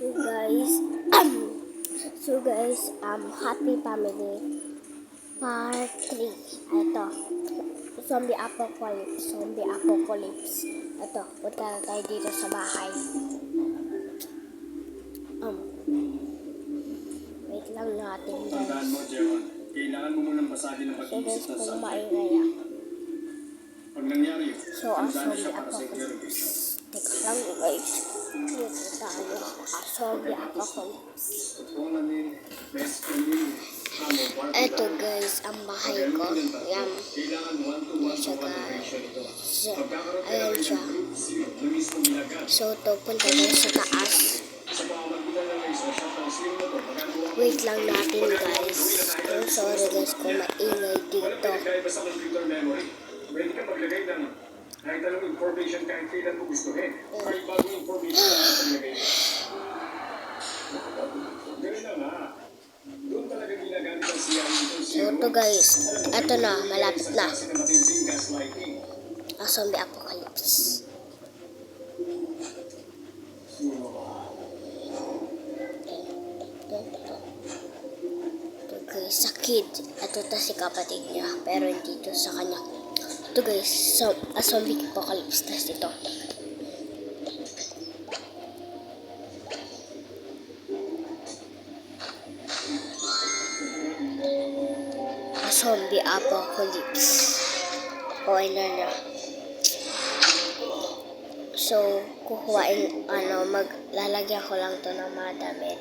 So guys, Happy Family Part 3. Ito, Zombie Apocalypse. Ito, punta na tayo dito sa bahay. Wait lang natin Tandaan mo, guys. Jewan. Kailangan mo munang basagin ang So guys, pag-iisip ng kung subject. maingaya. Pag nangyari yun, So, handa na Zombie siya para sa interrogation. Apocalypse. Teka lang guys. Dito tayo. Zombie Apocalypse. Ito guys, ang bahay ko. Yan. Yan siya guys. Ayan siya. So, ito, punta tayo sa taas. Wait lang natin guys. Oh, sorry guys kung maingay dito. Pwede ka maglagay ng kahit anong information kahit kailan mo gustuhin. Kahit bagong information na maglagay. Ganun na nga. Doon talaga ginagamit ang CRE. So, ito guys. Ito na, malapit na. Ang Zombie Apocalypse. Ito guys, sa kid. Ito si kapatid niya, pero hindi ito sa kanya. Ito guys, Zombie Apocalypse test ito. Zombie Apocalypse. Okay na. So, kukuhain, maglalagyan ko lang to ng mga damit.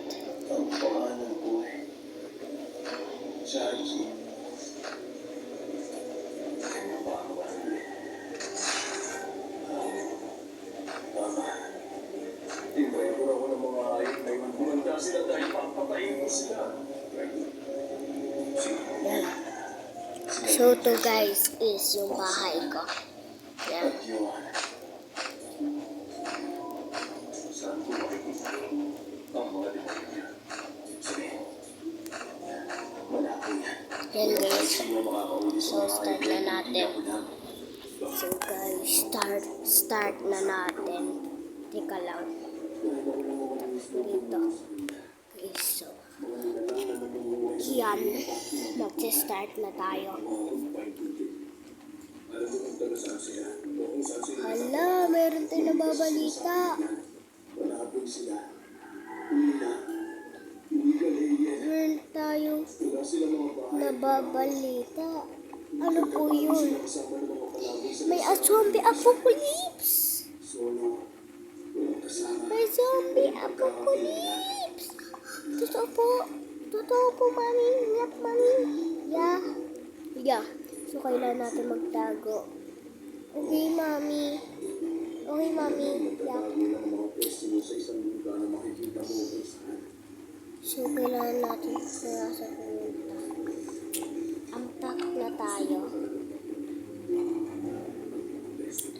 Tintayin ko na ako ng mga ayun. Ay magkumanda sila dahil papatayin ko sila. Yan. So, to guys is yung bahay ko. Yan. Saan ko makikita ang mga demonyo? Sige. Wala ko yan. Yan guys. Sino makakauli sa So, mga start na natin. ayun? So guys, start na natin. Teka lang. Dito. Okay, so. Yan. Mag-start na tayo. Hala, meron tayong nababalita. Meron tayong nababalita. Ano po yun? May zombie apocalypse! May zombie apocalypse! Totoo po, mami. Ingat, mami. Yeah. So, kailangan natin magtago. Okay, mami. Yeah. So, kailangan natin sa pumunta. Unpack na tayo.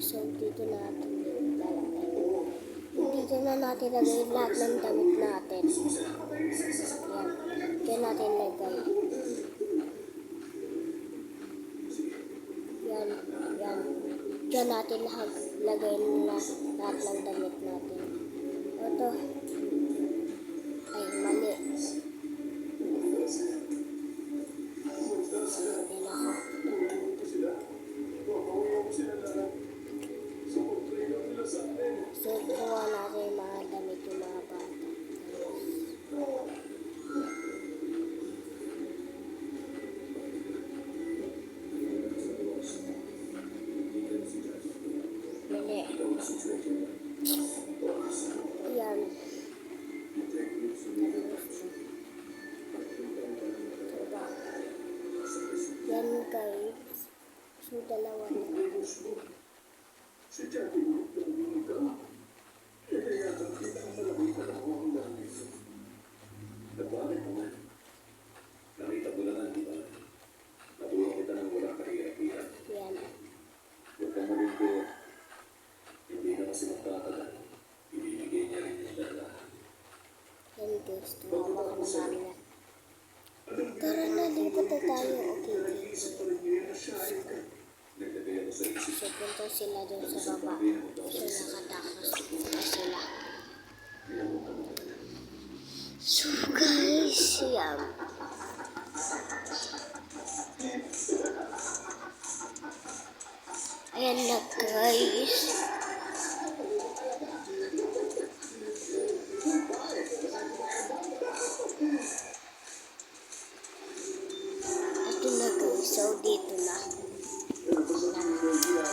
So, dito natin lalagay. Dito na natin lagay lahat ng damit natin. Yan. Diyan natin lagay. Yan. Diyan natin lagay lahat ng damit natin. Ito. Ay, mali. Yan ako. So, kuha natin yung mga damit yung mga bata. Mali. Yan. Yan guys. So, dalawa na. Si Jackie, tumingin ka. Kaya yata kita ang malaki ka na ako ang langis. At bakit naman? Nakita mo na lang, di ba? Natulong kita ng wala kahirap-hirap. Yan. Huwag kang malinggo. Hindi na kasi magtatagal. Ibibigay niya rin yung dala. Yan guys. Tumama ka na namin yan. Tara na, lipat na tayo. Okay. So, punta sila dun sa baba. So, nakatakas na sila. So guys, yan. Ayan na guys. Ito na guys. So dito na.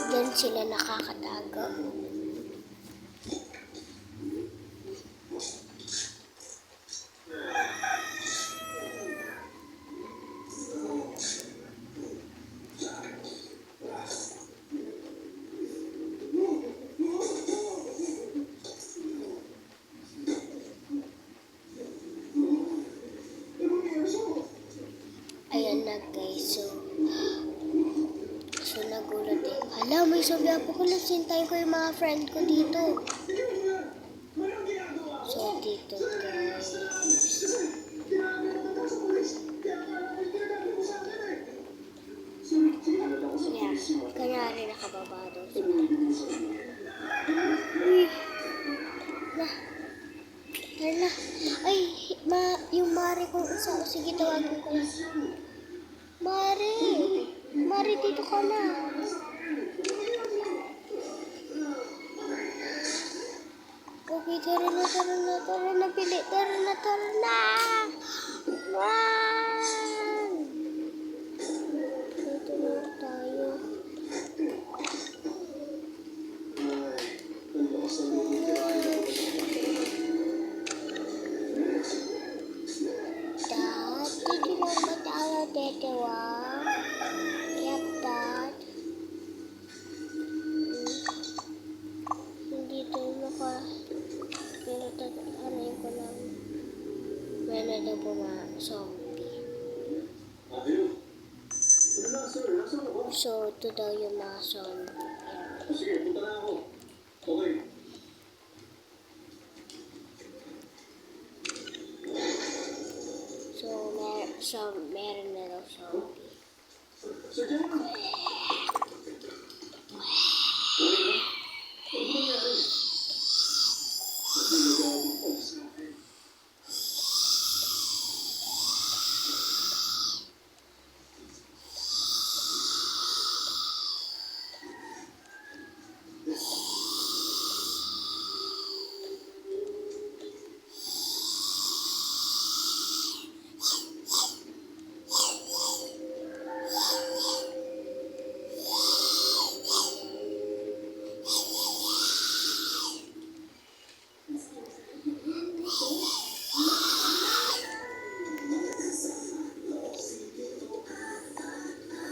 Diyan sila nakakatago. Ayan na guys. So nagulat eh. Hala, may zombie apocalypse. Hintayin ko yung mga friend ko dito. So dito guys. Yeah, kanyari nakababa daw sila. Uy. Hala. Ay, yung Mari ko isa. Sige, tawagin ko lang. Mari! Mari, dito ka na. Okay, tara na, pili. Tara na. Run! Dito na tayo. Dad, dito lang ba tayo, Tetewa? Yep, Dad. Dito naka... Pero tatanayin ko lang. Meron na po mga zombie. So, ito daw yung mga zombie. Sige, punta na ako. Okay. So, meron na daw zombie. Sige.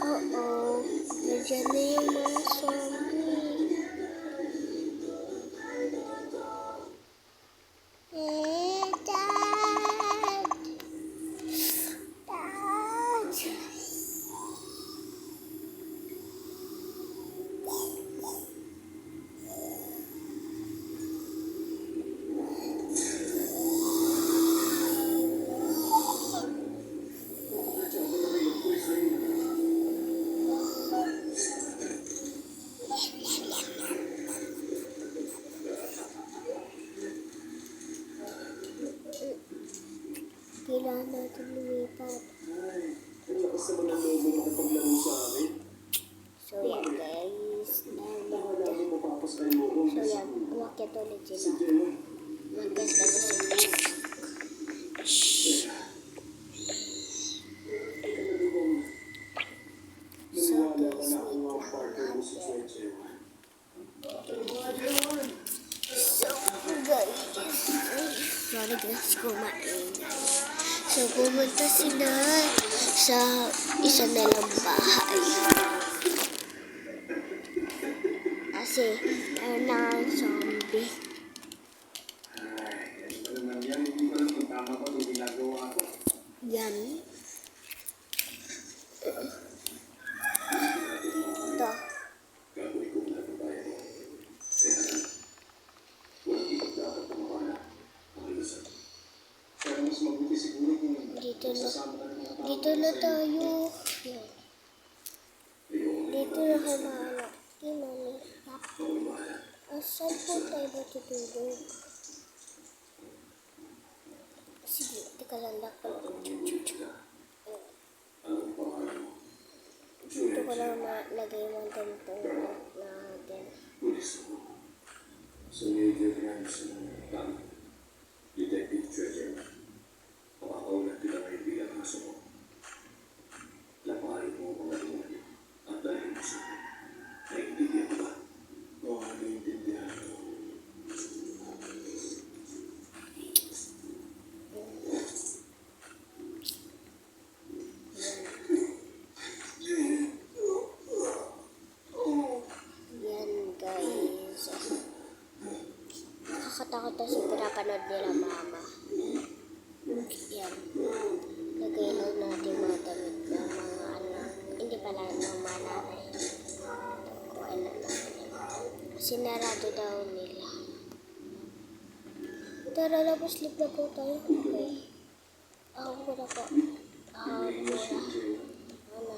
Oo, nandiyan na yung mga zombie. Dad! Dad! Kailangan natin lumipat. Ang lakas naman ang lobo makipaglaro sa akin. So yan guys. Nakalabi mo papas kayo ko. So yan, umakyat ulit Si sila. Jenna. Umakyat na sila. So guys, wait lang natin. So guys, sorry guys, kumain. So pumunta sila sa isa nilang bahay. Kasi meron na ang zombie. Ano naman yan? Hindi ko alam kung tama pa itong ginagawa ko. Yan. Ito. Gagawin ko na ito tayo. Kaya lang, walang ibig dapat na mawala. Makilusan. Pero mas mabuti siguro kung magsasama ka ng mga tao. Dito na tayo. Yan. Dito na kayo mga anak. Mami. Saan po tayo matutulog? Sige. Nagkalanda ko. Anong pangalan mo? Ito ko lang lagay mo din po natin. Pulis mo. Sa Major Ransom. Tama. Detective Treasure. Pakakaulat kita ngayon bilang aso mo. Laparin mo ang mga tunay at dahil mo sa akin. Naiintindihan ba? Oo, naiintindihan ko. Yan guys. Nakakatakot na si pinapanood nila mama. Yan. Lagay lang natin mga damit ng mga anak. Hindi pala ng mga nanay. Kuha na natin. Sinarado daw nila. Tara, labas sleep na po tayo. Okay. Ako muna po. Ako muna. Ano?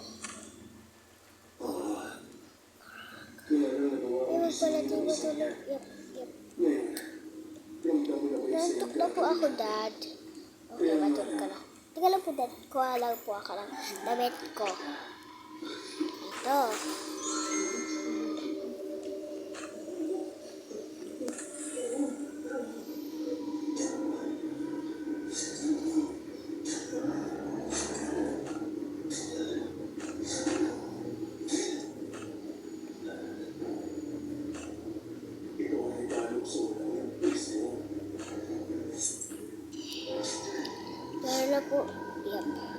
Iwan pala din ba tulog? Yep. Nantok na po ako, Dad. Okay, matulog ka na. Teka lang po, Dad. Kuha lang po ako ng damit ko. Ito. Ito ay balukso ng puso. Tara na po. Yep.